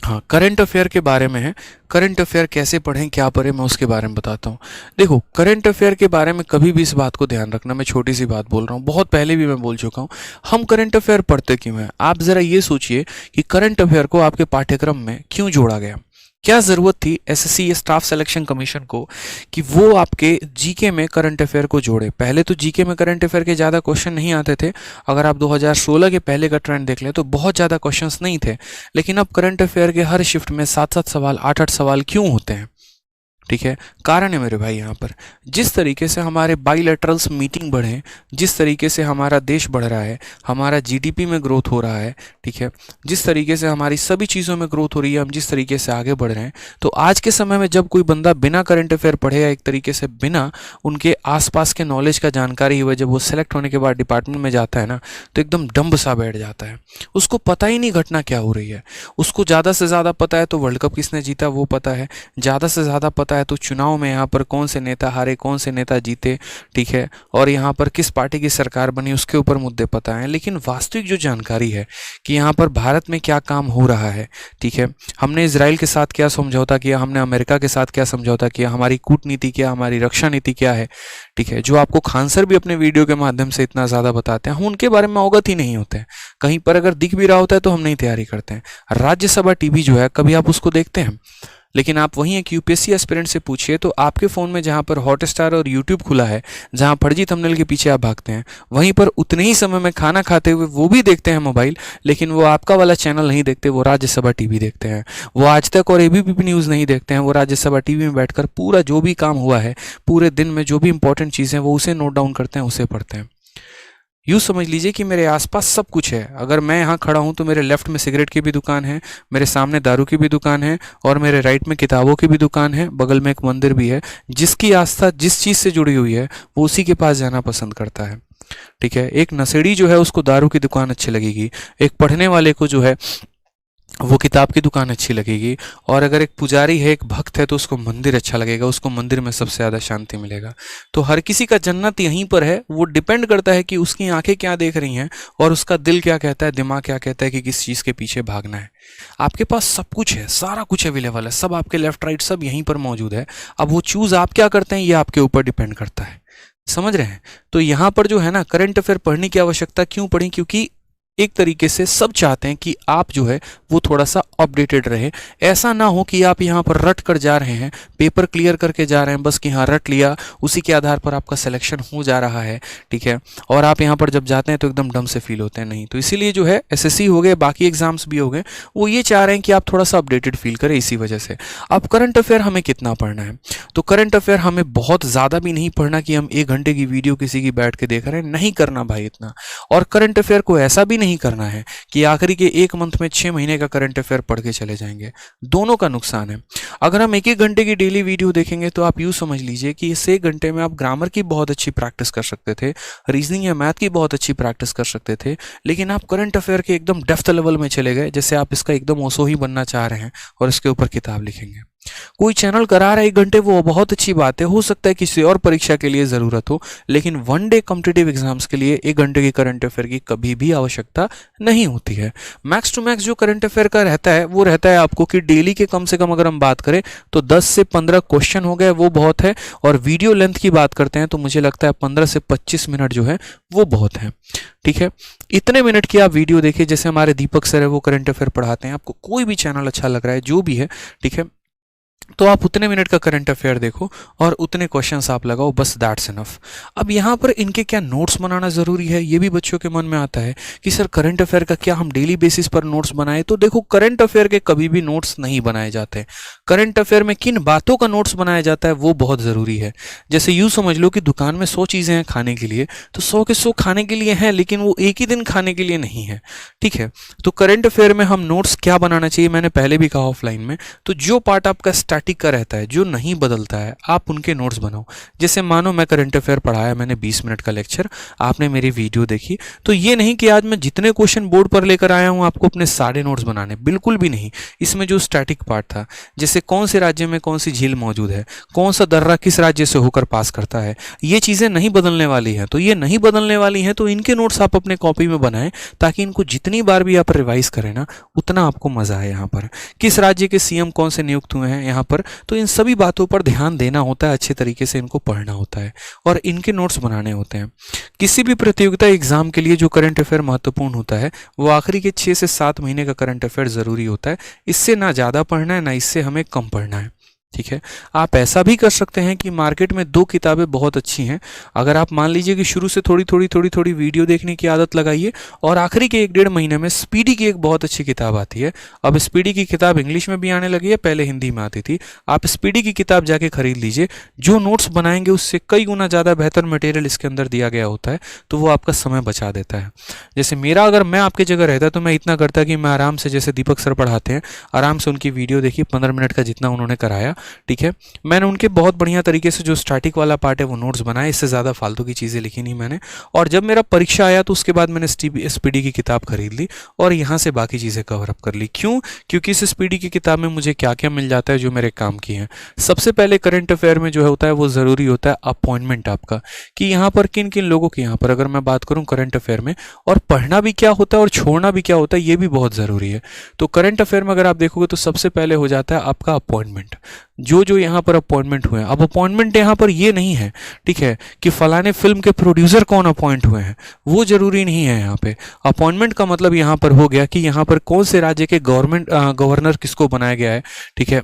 हाँ, current affair के बारे में है। करंट अफेयर कैसे पढ़ें, क्या पढ़ें, मैं उसके बारे में बताता हूँ। देखो, करंट अफेयर के बारे में कभी भी इस बात को ध्यान रखना, मैं छोटी सी बात बोल रहा हूँ, बहुत पहले भी मैं बोल चुका हूँ। हम करंट अफेयर पढ़ते क्यों हैं? आप ज़रा ये सोचिए कि करंट अफेयर को आपके पाठ्यक्रम में क्यों जोड़ा गया। क्या ज़रूरत थी एसएससी या स्टाफ सिलेक्शन कमीशन को कि वो आपके जीके में करंट अफेयर को जोड़े? पहले तो जीके में करंट अफेयर के ज़्यादा क्वेश्चन नहीं आते थे। अगर आप 2016 के पहले का ट्रेंड देख लें तो बहुत ज़्यादा क्वेश्चंस नहीं थे। लेकिन अब करंट अफेयर के हर शिफ्ट में 7-7 सवाल, 8-8 सवाल क्यों होते हैं? ठीक है, कारण है मेरे भाई। यहाँ पर जिस तरीके से हमारे बाईलैटरल्स मीटिंग बढ़े, जिस तरीके से हमारा देश बढ़ रहा है, हमारा जीडीपी में ग्रोथ हो रहा है, ठीक है, जिस तरीके से हमारी सभी चीज़ों में ग्रोथ हो रही है, हम जिस तरीके से आगे बढ़ रहे हैं, तो आज के समय में जब कोई बंदा बिना करंट अफेयर पढ़े या एक तरीके से बिना उनके आसपास के नॉलेज का जानकारी हुए जब वो सेलेक्ट होने के बाद डिपार्टमेंट में जाता है ना, तो एकदम डम्ब सा बैठ जाता है। उसको पता ही नहीं घटना क्या हो रही है। उसको ज़्यादा से ज़्यादा पता है तो वर्ल्ड कप किसने जीता वो पता है, ज़्यादा से ज़्यादा पता है तो चुनाव में यहाँ पर कौन से नेता हारे, कौन से नेता जीते, ठीक है, और यहाँ पर किस पार्टी की सरकार बनी उसके ऊपर मुद्दे पता है। लेकिन वास्तविक जो जानकारी है कि यहाँ पर भारत में क्या काम हो रहा है, ठीक है, हमने इजराइल के साथ क्या समझौता किया, हमने अमेरिका के साथ क्या समझौता किया, हमारी कूटनीति क्या, हमारी रक्षा नीति क्या है, ठीक है, जो आपको खान सर भी अपने वीडियो के माध्यम से इतना ज़्यादा बताते हैं, हम उनके बारे में अवगत ही नहीं होते हैं। कहीं पर अगर दिख भी रहा होता है तो हम नहीं तैयारी करते हैं। राज्यसभा टीवी जो है कभी आप उसको देखते हैं? लेकिन आप वहीं एक यूपीएससी एस्पिरेंट से पूछिए तो आपके फ़ोन में जहाँ पर हॉटस्टार और यूट्यूब खुला है, जहाँ फर्जी थंबनेल के पीछे आप भागते हैं, वहीं पर उतने ही समय में खाना खाते हुए वो भी देखते हैं मोबाइल, लेकिन वो आपका वाला चैनल नहीं देखते, वो राज्यसभा टीवी देखते हैं। वो आज तक और एबीपी न्यूज़ नहीं देखते हैं, वो राज्यसभा टीवी में बैठकर पूरा जो भी काम हुआ है, पूरे दिन में जो भी इंपॉर्टेंट चीज़ें वो उसे नोट डाउन करते हैं, उसे पढ़ते हैं। यूँ समझ लीजिए कि मेरे आसपास सब कुछ है। अगर मैं यहाँ खड़ा हूँ तो मेरे लेफ्ट में सिगरेट की भी दुकान है, मेरे सामने दारू की भी दुकान है, और मेरे राइट में किताबों की भी दुकान है, बगल में एक मंदिर भी है। जिसकी आस्था जिस चीज़ से जुड़ी हुई है वो उसी के पास जाना पसंद करता है, ठीक है। एक नशेड़ी जो है उसको दारू की दुकान अच्छी लगेगी, एक पढ़ने वाले को जो है वो किताब की दुकान अच्छी लगेगी, और अगर एक पुजारी है, एक भक्त है, तो उसको मंदिर अच्छा लगेगा, उसको मंदिर में सबसे ज़्यादा शांति मिलेगा। तो हर किसी का जन्नत यहीं पर है। वो डिपेंड करता है कि उसकी आंखें क्या देख रही हैं और उसका दिल क्या कहता है, दिमाग क्या कहता है कि किस चीज़ के पीछे भागना है। आपके पास सब कुछ है, सारा कुछ अवेलेबल है, सब आपके लेफ्ट राइट सब यहीं पर मौजूद है। अब वो चूज़ आप क्या करते हैं ये आपके ऊपर डिपेंड करता है। समझ रहे हैं? तो यहाँ पर जो है ना, करंट अफेयर पढ़ने की आवश्यकता क्यों पड़ी? क्योंकि एक तरीके से सब चाहते हैं कि आप जो है वो थोड़ा सा अपडेटेड रहे। ऐसा ना हो कि आप यहाँ पर रट कर जा रहे हैं, पेपर क्लियर करके जा रहे हैं, बस कि हाँ रट लिया, उसी के आधार पर आपका सिलेक्शन हो जा रहा है, ठीक है, और आप यहाँ पर जब जाते हैं तो एकदम डम से फील होते हैं। नहीं, तो इसीलिए जो है एसएससी हो गए, बाकी एग्जाम्स भी हो गए, वो ये चाह रहे हैं कि आप थोड़ा सा अपडेटेड फील करें। इसी वजह से अब करंट अफेयर हमें कितना पढ़ना है? तो करंट अफेयर हमें बहुत ज़्यादा भी नहीं पढ़ना कि हम 1 घंटे की वीडियो किसी की बैठ के देख रहे हैं, नहीं करना भाई इतना। और करंट अफेयर को ऐसा भी नहीं करना है कि आखिरी के 1 मंथ में 6 महीने का करंट अफेयर पढ़ के चले जाएंगे। दोनों का नुकसान है। अगर हम 1-1 घंटे की डेली वीडियो देखेंगे तो आप यूँ समझ लीजिए कि इस 1 घंटे में आप ग्रामर की बहुत अच्छी प्रैक्टिस कर सकते थे, रीजनिंग या मैथ की बहुत अच्छी प्रैक्टिस कर सकते थे, लेकिन आप करंट अफेयर के एकदम डेप्थ लेवल में चले गए, जैसे आप इसका एकदम ओसो ही बनना चाह रहे हैं और इसके ऊपर किताब लिखेंगे। कोई चैनल करा रहा है 1 घंटे, वो बहुत अच्छी बात है, हो सकता है किसी और परीक्षा के लिए ज़रूरत हो, लेकिन 1 डे कॉम्पिटिटिव एग्जाम्स के लिए 1 घंटे की करंट अफेयर की कभी भी आवश्यकता नहीं होती है। मैक्स टू मैक्स जो करंट अफेयर का रहता है वो रहता है आपको कि डेली के कम से कम अगर हम बात करें तो 10 से 15 क्वेश्चन हो गए, वो बहुत है। और वीडियो लेंथ की बात करते हैं तो मुझे लगता है 15 से 25 मिनट जो है वो बहुत है, ठीक है। इतने मिनट की आप वीडियो देखिए, जैसे हमारे दीपक सर है वो करंट अफेयर पढ़ाते हैं, आपको कोई भी चैनल अच्छा लग रहा है जो भी है, ठीक है, तो आप उतने मिनट का करंट अफेयर देखो और उतने क्वेश्चंस आप लगाओ, बस दैट्स इनफ। अब यहाँ पर इनके क्या नोट्स बनाना ज़रूरी है, ये भी बच्चों के मन में आता है कि सर करंट अफेयर का क्या हम डेली बेसिस पर नोट्स बनाए? तो देखो, करंट अफेयर के कभी भी नोट्स नहीं बनाए जाते। करंट अफेयर में किन बातों का नोट्स बनाया जाता है वो बहुत ज़रूरी है। जैसे यूँ समझ लो कि दुकान में 100 चीज़ें हैं खाने के लिए, तो 100 के 100 खाने के लिए हैं, लेकिन वो एक ही दिन खाने के लिए नहीं है, ठीक है। तो करंट अफेयर में हम नोट्स क्या बनाना चाहिए, मैंने पहले भी कहा ऑफलाइन में, तो जो पार्ट आपका स्टैटिक का रहता है, जो नहीं बदलता है, आप उनके नोट्स बनाओ। जैसे मानो मैं करंट अफेयर पढ़ाया, मैंने 20 मिनट का लेक्चर, आपने मेरी वीडियो देखी, तो ये नहीं कि आज मैं जितने क्वेश्चन बोर्ड पर लेकर आया हूँ आपको अपने सारे नोट्स बनाने, बिल्कुल भी नहीं। इसमें जो स्टैटिक पार्ट था, जैसे कौन से राज्य में कौन सी झील मौजूद है, कौन सा दर्रा किस राज्य से होकर पास करता है, ये चीज़ें नहीं बदलने वाली हैं। तो ये नहीं बदलने वाली हैं, तो इनके नोट्स आप अपने कॉपी में बनाएं, ताकि इनको जितनी बार भी आप रिवाइज करें ना, उतना आपको मजा है। यहाँ पर किस राज्य के सीएम कौन से नियुक्त हुए हैं यहाँ पर, तो इन सभी बातों पर ध्यान देना होता है, अच्छे तरीके से इनको पढ़ना होता है और इनके नोट्स बनाने होते हैं। किसी भी प्रतियोगिता एग्जाम के लिए जो करंट अफेयर महत्वपूर्ण होता है, वो आखिरी के 6 से 7 महीने का करंट अफेयर जरूरी होता है। इससे ना ज़्यादा पढ़ना है, ना इससे हमें कम पढ़ना है। ठीक है, आप ऐसा भी कर सकते हैं कि मार्केट में 2 किताबें बहुत अच्छी हैं। अगर आप मान लीजिए कि शुरू से थोड़ी वीडियो देखने की आदत लगाइए और आखिरी के 1-1.5 महीने में स्पीडी की एक बहुत अच्छी किताब आती है। अब स्पीडी की किताब इंग्लिश में भी आने लगी है, पहले हिंदी में आती थी। आप स्पीडी की किताब जाके खरीद लीजिए, जो नोट्स बनाएंगे उससे कई गुना ज़्यादा बेहतर मटेरियल इसके अंदर दिया गया होता है, तो वो आपका समय बचा देता है। जैसे अगर मैं आपके जगह रहता तो मैं इतना करता कि मैं आराम से, जैसे दीपक सर पढ़ाते हैं, आराम से उनकी वीडियो देखी 15 मिनट का जितना उन्होंने कराया। ठीक है, मैंने उनके बहुत बढ़िया तरीके से जो स्टैटिक वाला पार्ट है वो नोट्स बनाए, इससे ज़्यादा फालतू की चीज़ें लिखी नहीं मैंने। और जब मेरा परीक्षा आया तो उसके बाद मैंने स्पीडी की किताब खरीद ली और यहाँ से बाकी चीज़ें कवर अप कर ली। क्यों? क्योंकि इस स्पीडी की किताब में मुझे क्या क्या मिल जाता है जो मेरे काम की है। सबसे पहले करंट अफेयर में जो होता है वो ज़रूरी होता है अपॉइंटमेंट आपका, कि यहाँ पर किन किन लोगों की, यहाँ पर अगर मैं बात करूँ करंट अफेयर में, और पढ़ना भी क्या होता है और छोड़ना भी क्या होता है, ये भी बहुत ज़रूरी है। तो करंट अफेयर में अगर आप देखोगे तो सबसे पहले हो जाता है आपका अपॉइंटमेंट, जो यहाँ पर अपॉइंटमेंट हुए हैं। अब अपॉइंटमेंट यहाँ पर ये नहीं है, ठीक है, कि फलाने फिल्म के प्रोड्यूसर कौन अपॉइंट हुए हैं, वो जरूरी नहीं है। यहाँ पे अपॉइंटमेंट का मतलब यहाँ पर हो गया कि यहाँ पर कौन से राज्य के गवर्नर किसको बनाया गया है। ठीक है,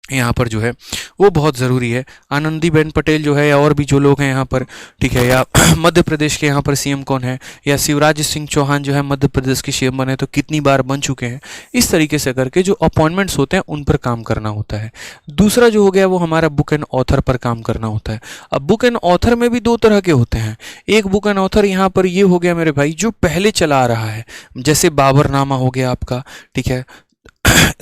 यहाँ पर जो है वो बहुत ज़रूरी है। आनंदीबेन पटेल जो है, या और भी जो लोग हैं यहाँ पर, ठीक है, या मध्य प्रदेश के यहाँ पर सीएम कौन है, या शिवराज सिंह चौहान जो है मध्य प्रदेश के सीएम बने तो कितनी बार बन चुके हैं। इस तरीके से करके जो अपॉइंटमेंट्स होते हैं उन पर काम करना होता है। दूसरा जो हो गया वो हमारा बुक एंड ऑथर पर काम करना होता है। अब बुक एंड ऑथर में भी 2 तरह के होते हैं। एक बुक एंड ऑथर यहाँ पर ये हो गया मेरे भाई, जो पहले चला आ रहा है, जैसे बाबरनामा हो गया आपका। ठीक है,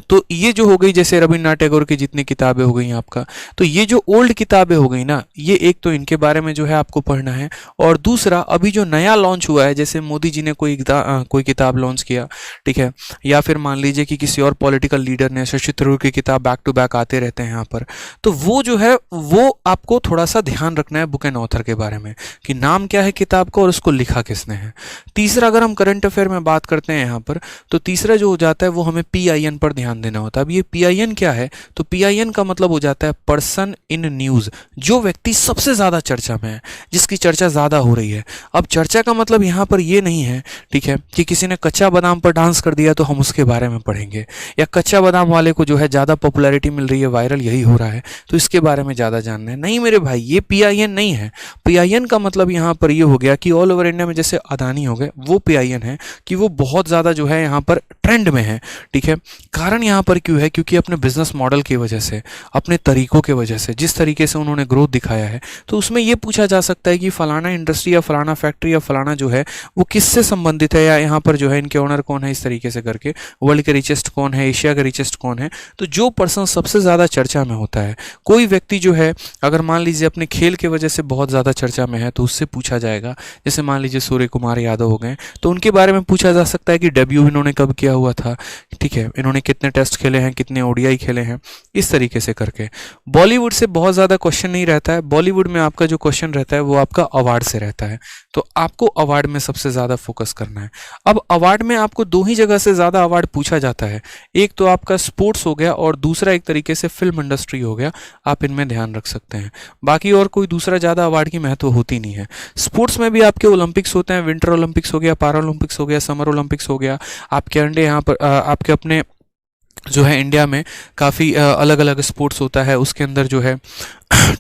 तो ये जो हो गई, जैसे रविन्द्रनाथ टैगोर की जितनी किताबें हो गई आपका, तो ये जो ओल्ड किताबें हो गई ना, ये एक तो इनके बारे में जो है आपको पढ़ना है। और दूसरा अभी जो नया लॉन्च हुआ है, जैसे मोदी जी ने कोई किताब लॉन्च किया, ठीक है, या फिर मान लीजिए कि किसी और पॉलिटिकल लीडर ने, शशि थरूर की किताब बैक टू बैक आते रहते हैं यहाँ पर, तो वो जो है वो आपको थोड़ा सा ध्यान रखना है बुक एंड ऑथर के बारे में, कि नाम क्या है किताब का और उसको लिखा किसने है। तीसरा, अगर हम करंट अफेयर में बात करते हैं यहाँ पर, तो तीसरा जो हो जाता है वो हमें PIN पर ध्यान देना होता है। अब ये PIN क्या है, तो PIN का मतलब हो जाता है पर्सन इन न्यूज़, जो व्यक्ति सबसे ज़्यादा चर्चा में है, जिसकी चर्चा ज़्यादा हो रही है। अब चर्चा का मतलब यहाँ पर ये नहीं है, ठीक है, कि किसी ने कच्चा बादाम पर डांस कर दिया तो हम उसके बारे में पढ़ेंगे, या कच्चा बादाम वाले को जो है ज़्यादा पॉपुलैरिटी मिल रही है, वायरल यही हो रहा है, तो इसके बारे में ज़्यादा जानना है। नहीं मेरे भाई, ये PIN नहीं है। PIN का मतलब यहाँ पर ये हो गया कि ऑल ओवर इंडिया में जैसे अदानी हो गए, वो PIN है कि वो बहुत ज़्यादा जो है यहाँ पर ट्रेंड में है। ठीक है, कारण यहाँ पर क्यों है, क्योंकि अपने बिजनेस मॉडल की वजह से, अपने तरीकों के वजह से, जिस तरीके से उन्होंने ग्रोथ दिखाया है, तो उसमें ये पूछा जा सकता है कि फलाना इंडस्ट्री या फलाना फैक्ट्री या फलाना जो है वो किससे संबंधित है, या यहाँ पर जो है इनके ओनर कौन है, इस तरीके से करके वर्ल्ड के रिचेस्ट कौन है, एशिया का रिचेस्ट कौन है। तो जो पर्सन सबसे ज़्यादा चर्चा में होता है, कोई व्यक्ति जो है अगर मान लीजिए अपने खेल के वजह से बहुत ज़्यादा चर्चा में है, तो उससे पूछा जाएगा। जैसे मान लीजिए सूर्य कुमार यादव हो गए, तो उनके बारे में पूछा जा सकता है कि डेब्यू इन्होंने कब किया हुआ था, ठीक है, इन्होंने कितने टेस्ट खेले हैं, कितने ODI खेले हैं, इस तरीके से करके। बॉलीवुड से बहुत ज़्यादा क्वेश्चन नहीं रहता है। बॉलीवुड में आपका जो क्वेश्चन रहता है वो आपका अवार्ड से रहता है, तो आपको अवार्ड में सबसे ज़्यादा फोकस करना है। अब अवार्ड में आपको 2 ही जगह से ज़्यादा अवार्ड पूछा जाता है, एक तो आपका स्पोर्ट्स हो गया और दूसरा एक तरीके से फिल्म इंडस्ट्री हो गया। आप इनमें ध्यान रख सकते हैं, बाकी और कोई दूसरा ज़्यादा अवार्ड की महत्व होती नहीं है। स्पोर्ट्स में भी आपके ओलंपिक्स होते हैं, विंटर ओलंपिक्स हो गया, पैरा ओलंपिक्स हो गया, समर ओलंपिक्स हो गया। आपके अंडे यहाँ पर आपके अपने जो है इंडिया में काफ़ी अलग अलग स्पोर्ट्स होता है, उसके अंदर जो है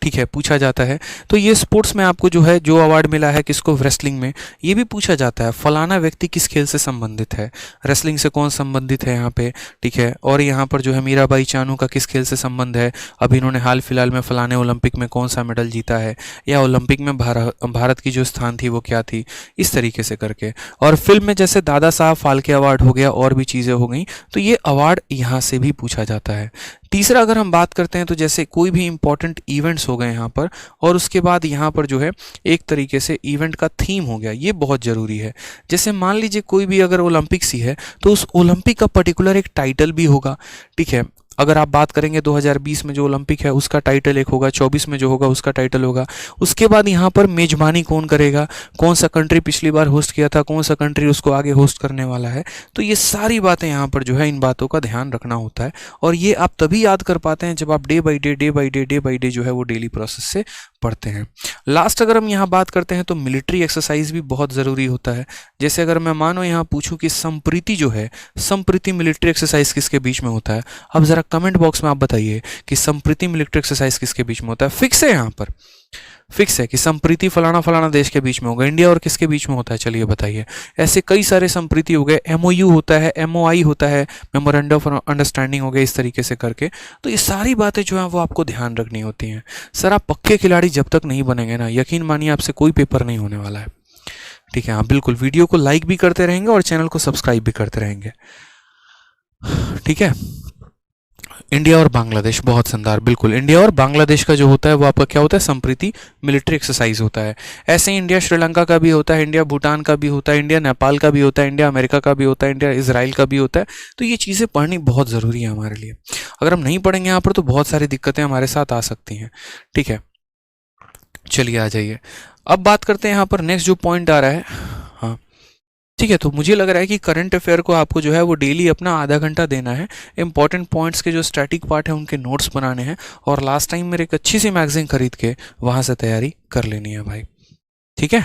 ठीक है पूछा जाता है। तो ये स्पोर्ट्स में आपको जो है जो अवार्ड मिला है किसको, रेसलिंग में, ये भी पूछा जाता है फलाना व्यक्ति किस खेल से संबंधित है, रेसलिंग से कौन संबंधित है यहाँ पे, ठीक है। और यहाँ पर जो है मीराबाई चानू का किस खेल से संबंध है, अभी इन्होंने हाल फिलहाल में फलाने ओलंपिक में कौन सा मेडल जीता है, या ओलंपिक में भारत की जो स्थान थी वो क्या थी, इस तरीके से करके। और फिल्म में जैसे दादा साहब फाल्के अवार्ड हो गया और भी चीज़ें हो गई, तो ये अवार्ड यहाँ से भी पूछा जाता है। तीसरा अगर हम बात करते हैं तो जैसे कोई भी इंपॉर्टेंट इवेंट्स हो गए यहाँ पर, और उसके बाद यहाँ पर जो है एक तरीके से इवेंट का थीम हो गया, ये बहुत ज़रूरी है। जैसे मान लीजिए कोई भी अगर ओलंपिक्स ही है तो उस ओलंपिक का पर्टिकुलर एक टाइटल भी होगा, ठीक है। अगर आप बात करेंगे 2020 में जो ओलंपिक है उसका टाइटल एक होगा, 24 में जो होगा उसका टाइटल होगा। उसके बाद यहाँ पर मेजबानी कौन करेगा, कौन सा कंट्री पिछली बार होस्ट किया था, कौन सा कंट्री उसको आगे होस्ट करने वाला है। तो ये सारी बातें यहाँ पर जो है इन बातों का ध्यान रखना होता है, और ये आप तभी याद कर पाते हैं जब आप डे बाई डे जो है वो डेली प्रोसेस से पढ़ते हैं। लास्ट अगर हम यहाँ बात करते हैं तो मिलिट्री एक्सरसाइज भी बहुत ज़रूरी होता है। जैसे अगर मैं मानो यहाँ पूछूं कि संप्रीति जो है, संप्रीति मिलिट्री एक्सरसाइज किसके बीच में होता है, अब ज़रा कमेंट बॉक्स में आप बताइए कि संप्रीति मिलिट्री एक्सरसाइज किसके बीच में होता है। फिक्स है, यहाँ पर फिक्स है कि संप्रीति फलाना फलाना देश के बीच में होगा। इंडिया और किसके बीच में होता है, चलिए बताइए। ऐसे कई सारे संप्रीति हो गए, एमओयू होता है, एमओआई होता है, मेमोरेंडम ऑफ अंडरस्टैंडिंग हो गया, इस तरीके से करके। तो ये सारी बातें जो हैं वो आपको ध्यान रखनी होती हैं। सर आप पक्के खिलाड़ी जब तक नहीं बनेंगे ना, यकीन मानिए आपसे कोई पेपर नहीं होने वाला है, ठीक है। हाँ बिल्कुल, वीडियो को लाइक भी करते रहेंगे और चैनल को सब्सक्राइब भी करते रहेंगे, ठीक है। इंडिया और बांग्लादेश, बहुत शानदार, बिल्कुल। इंडिया और बांग्लादेश का जो होता है वो आपका क्या होता है, संप्रीति मिलिट्री एक्सरसाइज होता है। ऐसे ही इंडिया श्रीलंका का भी होता है, इंडिया भूटान का भी होता है, इंडिया नेपाल का भी होता है, इंडिया अमेरिका का भी होता है, इंडिया इजराइल का भी होता है। तो ये चीज़ें पढ़नी बहुत ज़रूरी है हमारे लिए। अगर हम नहीं पढ़ेंगे यहाँ पर तो बहुत सारी दिक्कतें हमारे साथ आ सकती हैं, ठीक है। चलिए आ जाइए, अब बात करते हैं यहाँ पर नेक्स्ट जो पॉइंट आ रहा है। हाँ ठीक है, तो मुझे लग रहा है कि करंट अफेयर को आपको जो है वो डेली अपना आधा घंटा देना है। इंपॉर्टेंट पॉइंट्स के जो स्टैटिक पार्ट है उनके नोट्स बनाने हैं, और लास्ट टाइम मेरे एक अच्छी सी मैगजीन खरीद के वहाँ से तैयारी कर लेनी है भाई, ठीक है।